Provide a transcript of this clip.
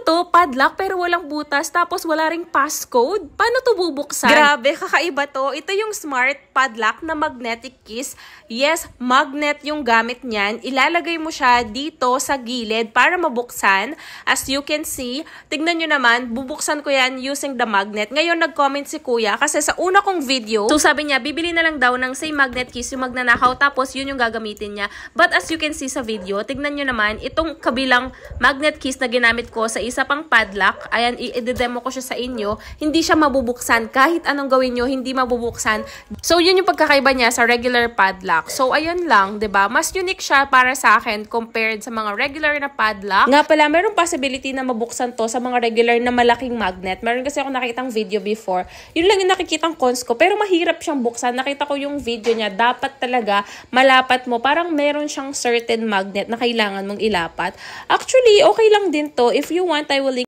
to? Padlock pero walang butas tapos wala ring passcode? Paano to bubuksan? Grabe, kakaiba to. Ito yung smart padlock na magnetic keys. Yes, magnet yung gamit niyan. Ilalagay mo siya dito sa gilid para mabuksan. As you can see, tignan nyo naman, bubuksan ko yan using the magnet. Ngayon, nag-comment si kuya kasi sa una kong video, so sabi niya, bibili na lang daw ng same magnet keys yung magnanakaw tapos yun yung gagamitin niya. But as you can see sa video, tignan nyo naman, itong kabilang magnet keys na ginamit ko sa isa pang padlock, ayan, i-demo ko siya sa inyo, hindi siya mabubuksan. Kahit anong gawin nyo, hindi mabubuksan. So, yun yung pagkakaiba niya sa regular padlock. So, ayun lang, 'di ba? Mas unique siya para sa akin compared sa mga regular na padlock. Nga pala, mayroong possibility na mabuksan to sa mga regular na malaking magnet. Meron kasi ako nakitang video before. Yun lang yung nakikitang cons ko, pero mahirap siyang buksan. Nakita ko yung video niya, dapat talaga malapat mo. Parang meron siyang certain magnet na kailangan mong ilapat. Actually, okay lang din to. If you want, I will link